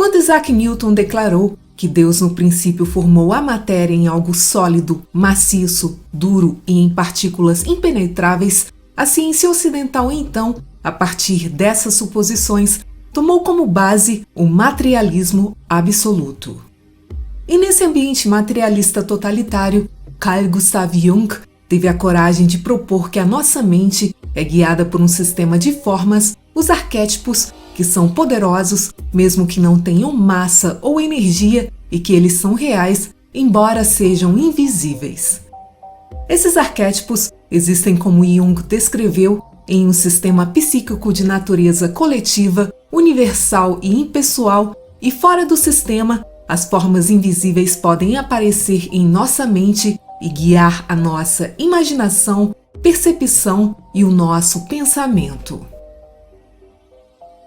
Quando Isaac Newton declarou que Deus no princípio formou a matéria em algo sólido, maciço, duro e em partículas impenetráveis, a ciência ocidental então, a partir dessas suposições, tomou como base o materialismo absoluto. E nesse ambiente materialista totalitário, Carl Gustav Jung teve a coragem de propor que a nossa mente é guiada por um sistema de formas, os arquétipos, que são poderosos, mesmo que não tenham massa ou energia, e que eles são reais, embora sejam invisíveis. Esses arquétipos existem como Jung descreveu em um sistema psíquico de natureza coletiva, universal e impessoal, e fora do sistema, as formas invisíveis podem aparecer em nossa mente e guiar a nossa imaginação, percepção e o nosso pensamento.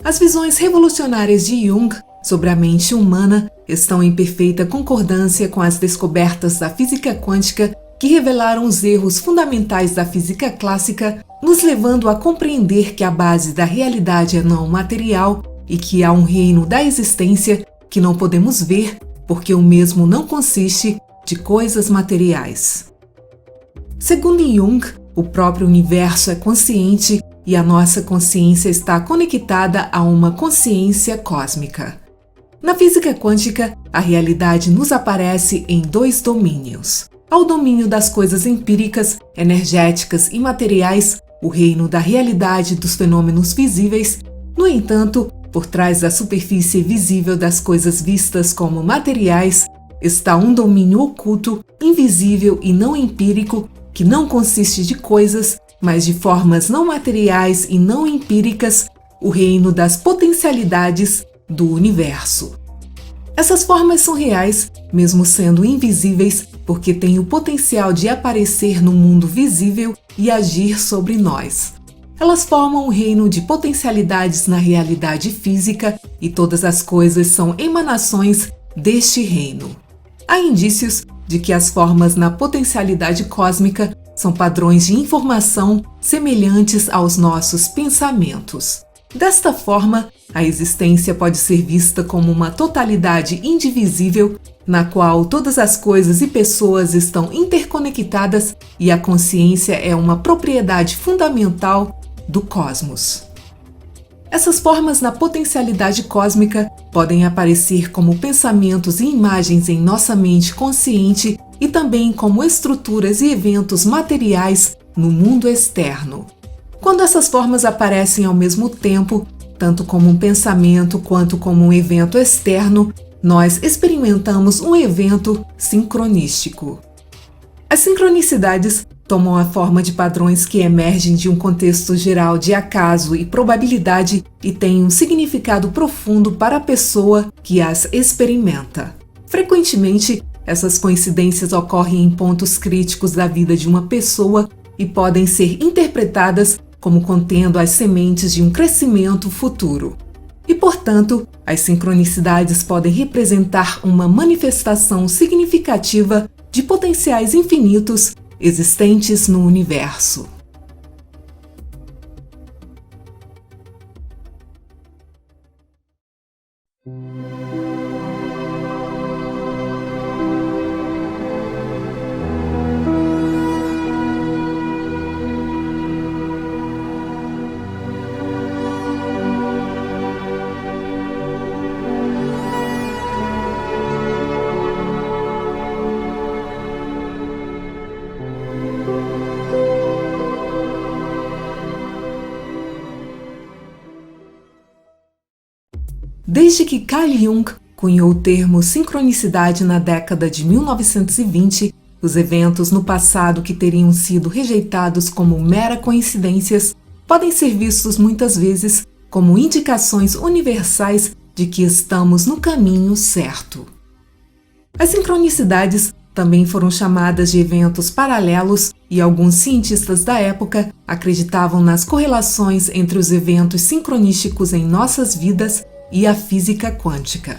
As visões revolucionárias de Jung sobre a mente humana estão em perfeita concordância com as descobertas da física quântica que revelaram os erros fundamentais da física clássica, nos levando a compreender que a base da realidade é não material e que há um reino da existência que não podemos ver porque o mesmo não consiste de coisas materiais. Segundo Jung, o próprio universo é consciente e a nossa consciência está conectada a uma consciência cósmica. Na física quântica, a realidade nos aparece em dois domínios. Ao domínio das coisas empíricas, energéticas e materiais, o reino da realidade dos fenômenos visíveis. No entanto, por trás da superfície visível das coisas vistas como materiais, está um domínio oculto, invisível e não empírico, que não consiste de coisas, mas de formas não materiais e não empíricas, o reino das potencialidades do universo. Essas formas são reais, mesmo sendo invisíveis, porque têm o potencial de aparecer no mundo visível e agir sobre nós. Elas formam um reino de potencialidades na realidade física e todas as coisas são emanações deste reino. Há indícios de que as formas na potencialidade cósmica são padrões de informação semelhantes aos nossos pensamentos. Desta forma, a existência pode ser vista como uma totalidade indivisível, na qual todas as coisas e pessoas estão interconectadas e a consciência é uma propriedade fundamental do cosmos. Essas formas na potencialidade cósmica podem aparecer como pensamentos e imagens em nossa mente consciente e também como estruturas e eventos materiais no mundo externo. Quando essas formas aparecem ao mesmo tempo, tanto como um pensamento quanto como um evento externo, nós experimentamos um evento sincronístico. As sincronicidades tomam a forma de padrões que emergem de um contexto geral de acaso e probabilidade e têm um significado profundo para a pessoa que as experimenta. Frequentemente, essas coincidências ocorrem em pontos críticos da vida de uma pessoa e podem ser interpretadas como contendo as sementes de um crescimento futuro. E, portanto, as sincronicidades podem representar uma manifestação significativa de potenciais infinitos existentes no universo. Desde que Carl Jung cunhou o termo sincronicidade na década de 1920, os eventos no passado que teriam sido rejeitados como mera coincidências podem ser vistos muitas vezes como indicações universais de que estamos no caminho certo. As sincronicidades também foram chamadas de eventos paralelos e alguns cientistas da época acreditavam nas correlações entre os eventos sincronísticos em nossas vidas e a física quântica.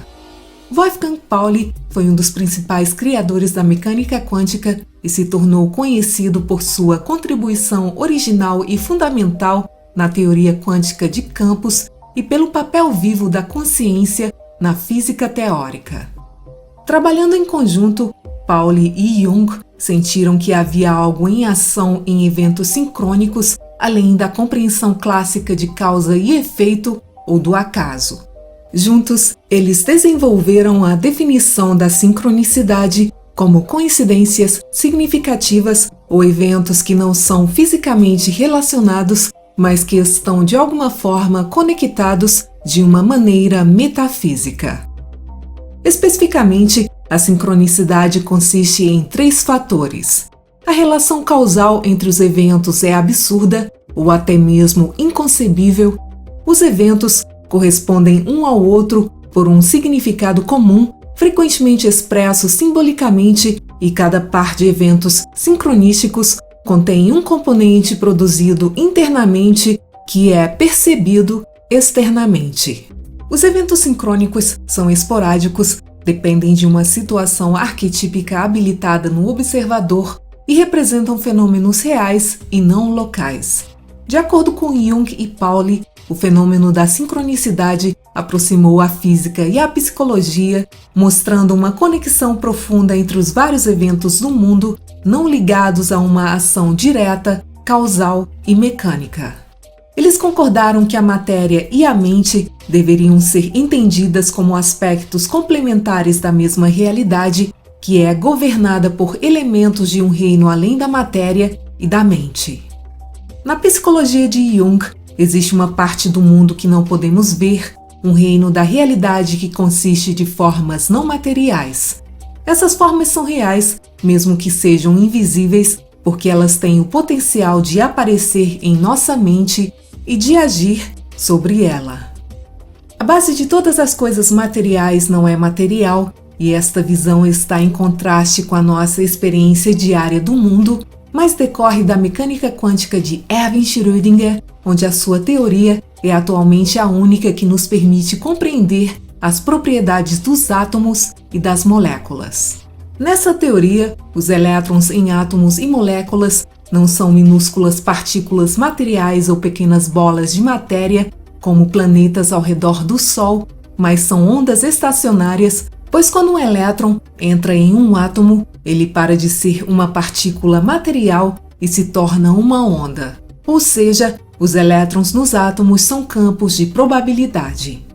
Wolfgang Pauli foi um dos principais criadores da mecânica quântica e se tornou conhecido por sua contribuição original e fundamental na teoria quântica de campos e pelo papel vivo da consciência na física teórica. Trabalhando em conjunto, Pauli e Jung sentiram que havia algo em ação em eventos sincrônicos, além da compreensão clássica de causa e efeito ou do acaso. Juntos, eles desenvolveram a definição da sincronicidade como coincidências significativas ou eventos que não são fisicamente relacionados, mas que estão de alguma forma conectados de uma maneira metafísica. Especificamente, a sincronicidade consiste em 3 fatores. A relação causal entre os eventos é absurda ou até mesmo inconcebível. Os eventos correspondem um ao outro por um significado comum, frequentemente expresso simbolicamente, e cada par de eventos sincronísticos contém um componente produzido internamente que é percebido externamente. Os eventos sincrônicos são esporádicos, dependem de uma situação arquetípica habilitada no observador e representam fenômenos reais e não locais. De acordo com Jung e Pauli, o fenômeno da sincronicidade aproximou a física e a psicologia, mostrando uma conexão profunda entre os vários eventos do mundo não ligados a uma ação direta, causal e mecânica. Eles concordaram que a matéria e a mente deveriam ser entendidas como aspectos complementares da mesma realidade, que é governada por elementos de um reino além da matéria e da mente. Na psicologia de Jung, existe uma parte do mundo que não podemos ver, um reino da realidade que consiste de formas não materiais. Essas formas são reais, mesmo que sejam invisíveis, porque elas têm o potencial de aparecer em nossa mente e de agir sobre ela. A base de todas as coisas materiais não é material, e esta visão está em contraste com a nossa experiência diária do mundo, mas decorre da mecânica quântica de Erwin Schrödinger, onde a sua teoria é atualmente a única que nos permite compreender as propriedades dos átomos e das moléculas. Nessa teoria, os elétrons em átomos e moléculas não são minúsculas partículas materiais ou pequenas bolas de matéria, como planetas ao redor do Sol, mas são ondas estacionárias, pois quando um elétron entra em um átomo, ele para de ser uma partícula material e se torna uma onda. Ou seja, os elétrons nos átomos são campos de probabilidade.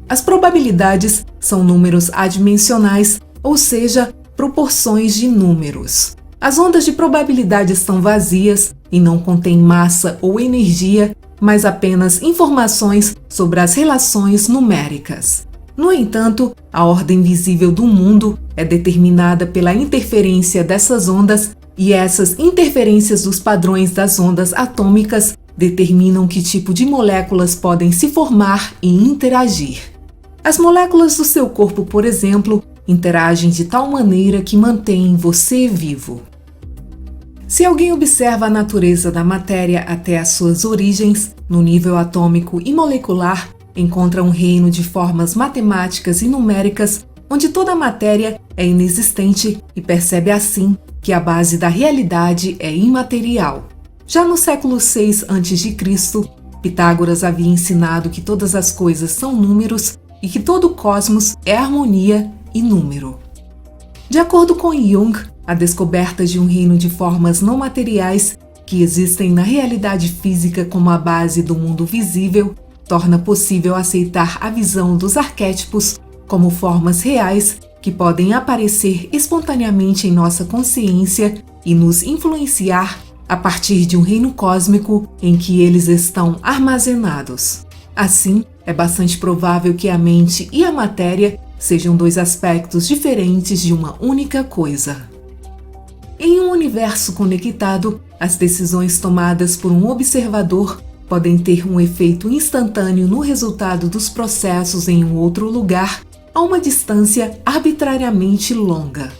As probabilidades são números adimensionais, ou seja, proporções de números. As ondas de probabilidade estão vazias e não contêm massa ou energia, mas apenas informações sobre as relações numéricas. No entanto, a ordem visível do mundo é determinada pela interferência dessas ondas, e essas interferências dos padrões das ondas atômicas determinam que tipo de moléculas podem se formar e interagir. As moléculas do seu corpo, por exemplo, interagem de tal maneira que mantêm você vivo. Se alguém observa a natureza da matéria até as suas origens, no nível atômico e molecular, encontra um reino de formas matemáticas e numéricas, onde toda a matéria é inexistente, e percebe assim que a base da realidade é imaterial. Já no século VI a.C., Pitágoras havia ensinado que todas as coisas são números e que todo o cosmos é harmonia e número. De acordo com Jung, a descoberta de um reino de formas não materiais que existem na realidade física como a base do mundo visível torna possível aceitar a visão dos arquétipos como formas reais que podem aparecer espontaneamente em nossa consciência e nos influenciar a partir de um reino cósmico em que eles estão armazenados. Assim, é bastante provável que a mente e a matéria sejam 2 aspectos diferentes de uma única coisa. Em um universo conectado, as decisões tomadas por um observador podem ter um efeito instantâneo no resultado dos processos em um outro lugar, a uma distância arbitrariamente longa.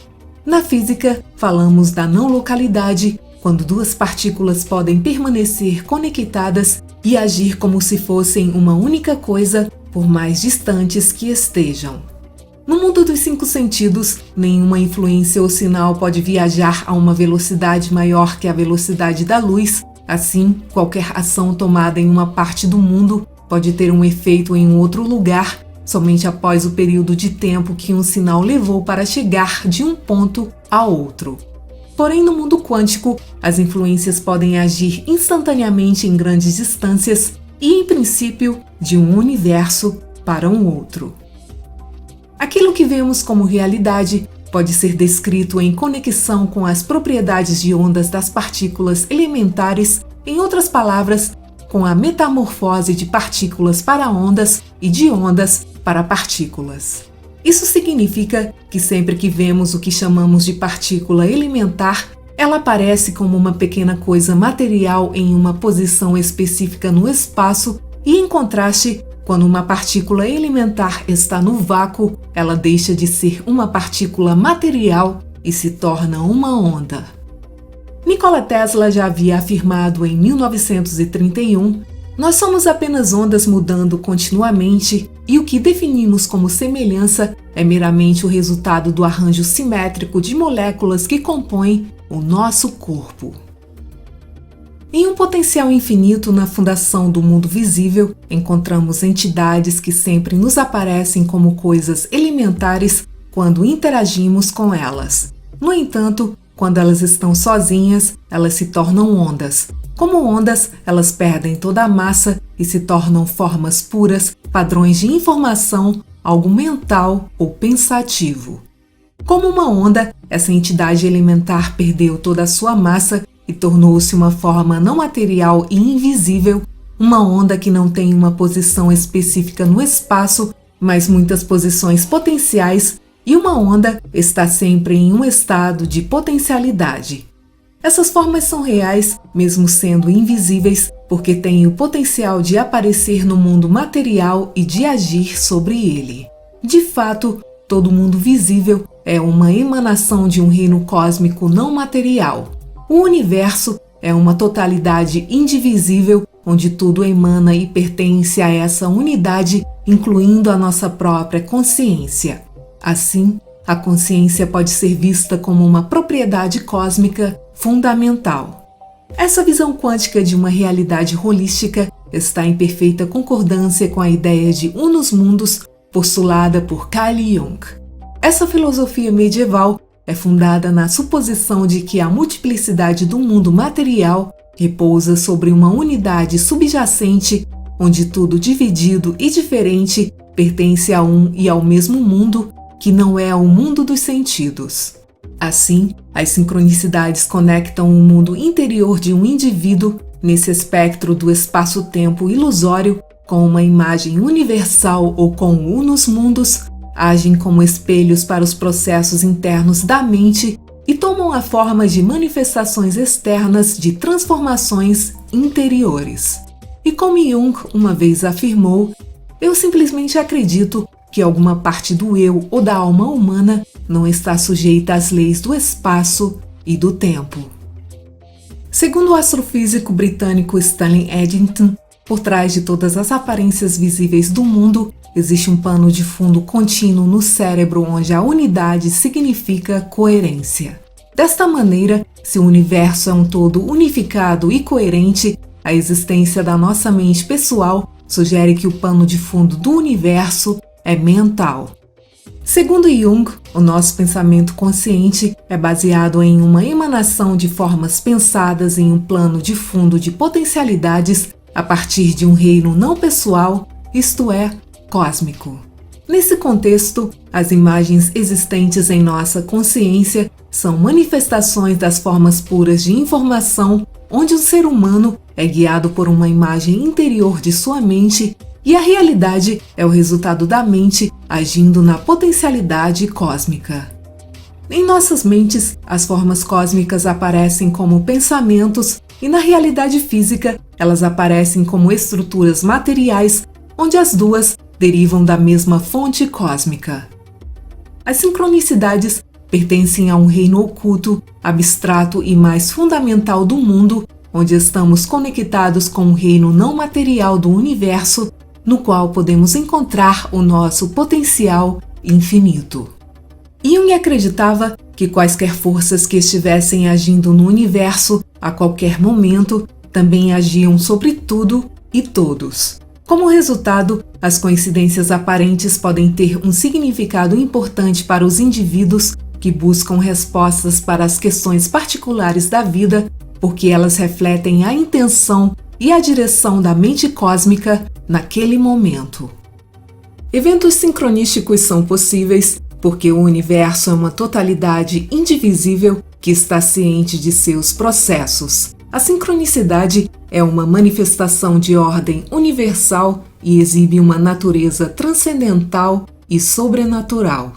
Na física, falamos da não localidade, quando 2 partículas podem permanecer conectadas e agir como se fossem uma única coisa, por mais distantes que estejam. No mundo dos 5 sentidos, nenhuma influência ou sinal pode viajar a uma velocidade maior que a velocidade da luz. Assim, qualquer ação tomada em uma parte do mundo pode ter um efeito em um outro lugar, somente após o período de tempo que um sinal levou para chegar de um ponto a outro. Porém, no mundo quântico, as influências podem agir instantaneamente em grandes distâncias e, em princípio, de um universo para um outro. Aquilo que vemos como realidade pode ser descrito em conexão com as propriedades de ondas das partículas elementares, em outras palavras, com a metamorfose de partículas para ondas e de ondas para partículas. Isso significa que sempre que vemos o que chamamos de partícula elementar, ela aparece como uma pequena coisa material em uma posição específica no espaço e, em contraste, quando uma partícula elementar está no vácuo, ela deixa de ser uma partícula material e se torna uma onda. Nikola Tesla já havia afirmado em 1931: nós somos apenas ondas mudando continuamente e o que definimos como semelhança é meramente o resultado do arranjo simétrico de moléculas que compõem o nosso corpo. Em um potencial infinito na fundação do mundo visível, encontramos entidades que sempre nos aparecem como coisas elementares quando interagimos com elas. No entanto, quando elas estão sozinhas, elas se tornam ondas. Como ondas, elas perdem toda a massa e se tornam formas puras, padrões de informação, algo mental ou pensativo. Como uma onda, essa entidade elementar perdeu toda a sua massa e tornou-se uma forma não material e invisível, uma onda que não tem uma posição específica no espaço, mas muitas posições potenciais, e uma onda está sempre em um estado de potencialidade. Essas formas são reais, mesmo sendo invisíveis, porque têm o potencial de aparecer no mundo material e de agir sobre ele. De fato, todo mundo visível é uma emanação de um reino cósmico não material. O universo é uma totalidade indivisível, onde tudo emana e pertence a essa unidade, incluindo a nossa própria consciência. Assim, a consciência pode ser vista como uma propriedade cósmica fundamental. Essa visão quântica de uma realidade holística está em perfeita concordância com a ideia de unus mundus postulada por Carl Jung. Essa filosofia medieval é fundada na suposição de que a multiplicidade do mundo material repousa sobre uma unidade subjacente, onde tudo dividido e diferente pertence a um e ao mesmo mundo, que não é o mundo dos sentidos. Assim, as sincronicidades conectam o mundo interior de um indivíduo, nesse espectro do espaço-tempo ilusório, com uma imagem universal ou com o unus mundus, agem como espelhos para os processos internos da mente e tomam a forma de manifestações externas de transformações interiores. E como Jung uma vez afirmou, eu simplesmente acredito que alguma parte do eu ou da alma humana não está sujeita às leis do espaço e do tempo. Segundo o astrofísico britânico Stanley Eddington, por trás de todas as aparências visíveis do mundo, existe um pano de fundo contínuo no cérebro onde a unidade significa coerência. Desta maneira, se o universo é um todo unificado e coerente, a existência da nossa mente pessoal sugere que o pano de fundo do universo é mental. Segundo Jung, o nosso pensamento consciente é baseado em uma emanação de formas pensadas em um plano de fundo de potencialidades a partir de um reino não pessoal, isto é, cósmico. Nesse contexto, as imagens existentes em nossa consciência são manifestações das formas puras de informação, onde o ser humano é guiado por uma imagem interior de sua mente e a realidade é o resultado da mente agindo na potencialidade cósmica. Em nossas mentes, as formas cósmicas aparecem como pensamentos e na realidade física, elas aparecem como estruturas materiais, onde as duas derivam da mesma fonte cósmica. As sincronicidades pertencem a um reino oculto, abstrato e mais fundamental do mundo, onde estamos conectados com o reino não material do universo, no qual podemos encontrar o nosso potencial infinito. Jung acreditava que quaisquer forças que estivessem agindo no universo a qualquer momento também agiam sobre tudo e todos. Como resultado, as coincidências aparentes podem ter um significado importante para os indivíduos que buscam respostas para as questões particulares da vida, porque elas refletem a intenção e a direção da mente cósmica naquele momento. Eventos sincronísticos são possíveis porque o universo é uma totalidade indivisível que está ciente de seus processos. A sincronicidade é uma manifestação de ordem universal e exibe uma natureza transcendental e sobrenatural.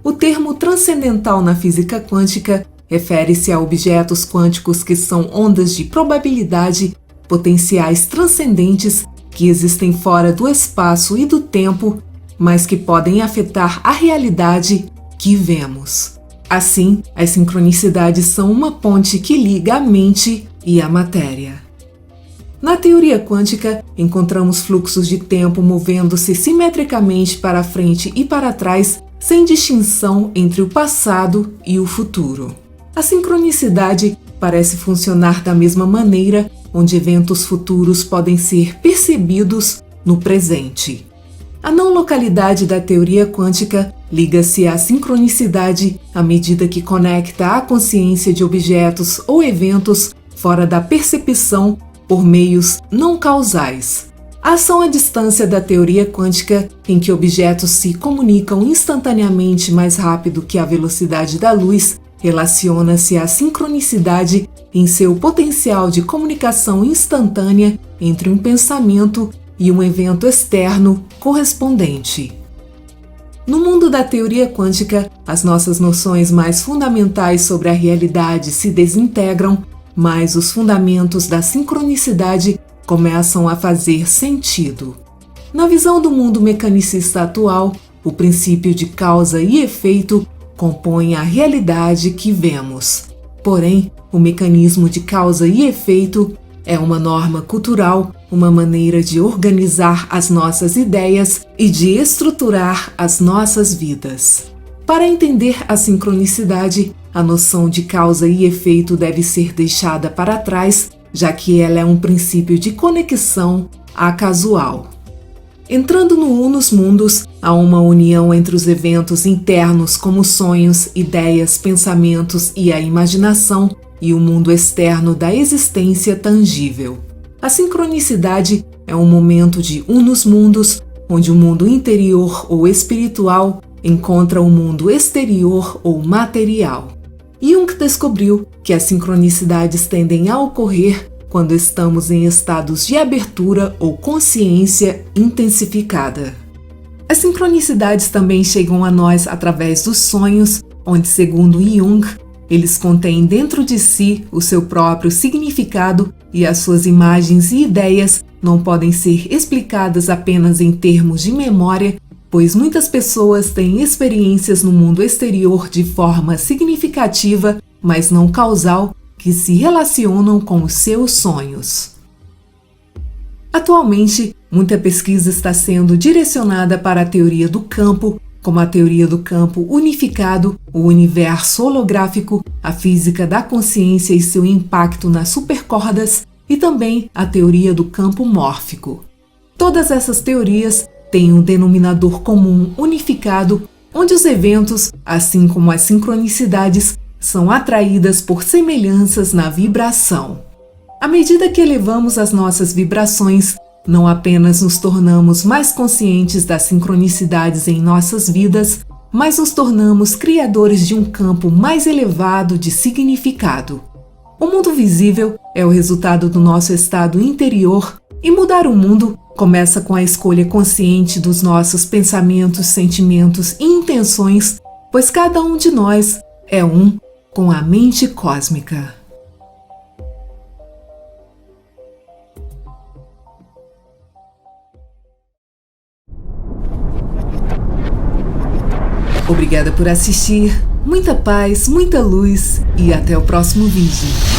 O termo transcendental na física quântica refere-se a objetos quânticos que são ondas de probabilidade potenciais transcendentes que existem fora do espaço e do tempo, mas que podem afetar a realidade que vemos. Assim, as sincronicidades são uma ponte que liga a mente e a matéria. Na teoria quântica, encontramos fluxos de tempo movendo-se simetricamente para frente e para trás, sem distinção entre o passado e o futuro. A sincronicidade parece funcionar da mesma maneira, onde eventos futuros podem ser percebidos no presente. A não localidade da teoria quântica liga-se à sincronicidade à medida que conecta a consciência de objetos ou eventos fora da percepção por meios não causais. A ação à distância da teoria quântica, em que objetos se comunicam instantaneamente mais rápido que a velocidade da luz, relaciona-se à sincronicidade em seu potencial de comunicação instantânea entre um pensamento e um evento externo correspondente. No mundo da teoria quântica, as nossas noções mais fundamentais sobre a realidade se desintegram, mas os fundamentos da sincronicidade começam a fazer sentido. Na visão do mundo mecanicista atual, o princípio de causa e efeito compõe a realidade que vemos. Porém, o mecanismo de causa e efeito é uma norma cultural, uma maneira de organizar as nossas ideias e de estruturar as nossas vidas. Para entender a sincronicidade, a noção de causa e efeito deve ser deixada para trás, já que ela é um princípio de conexão acasual. Entrando no Unus Mundus, há uma união entre os eventos internos como sonhos, ideias, pensamentos e a imaginação e o mundo externo da existência tangível. A sincronicidade é um momento de Unus Mundus, onde o mundo interior ou espiritual encontra o mundo exterior ou material. Jung descobriu que as sincronicidades tendem a ocorrer quando estamos em estados de abertura ou consciência intensificada. As sincronicidades também chegam a nós através dos sonhos, onde, segundo Jung, eles contêm dentro de si o seu próprio significado e as suas imagens e ideias não podem ser explicadas apenas em termos de memória, pois muitas pessoas têm experiências no mundo exterior de forma significativa, mas não causal, que se relacionam com os seus sonhos. Atualmente, muita pesquisa está sendo direcionada para a teoria do campo, como a teoria do campo unificado, o universo holográfico, a física da consciência e seu impacto nas supercordas, e também a teoria do campo mórfico. Todas essas teorias têm um denominador comum unificado, onde os eventos, assim como as sincronicidades, são atraídas por semelhanças na vibração. À medida que elevamos as nossas vibrações, não apenas nos tornamos mais conscientes das sincronicidades em nossas vidas, mas nos tornamos criadores de um campo mais elevado de significado. O mundo visível é o resultado do nosso estado interior, e mudar o mundo começa com a escolha consciente dos nossos pensamentos, sentimentos e intenções, pois cada um de nós é um com a mente cósmica. Obrigada por assistir, muita paz, muita luz e até o próximo vídeo.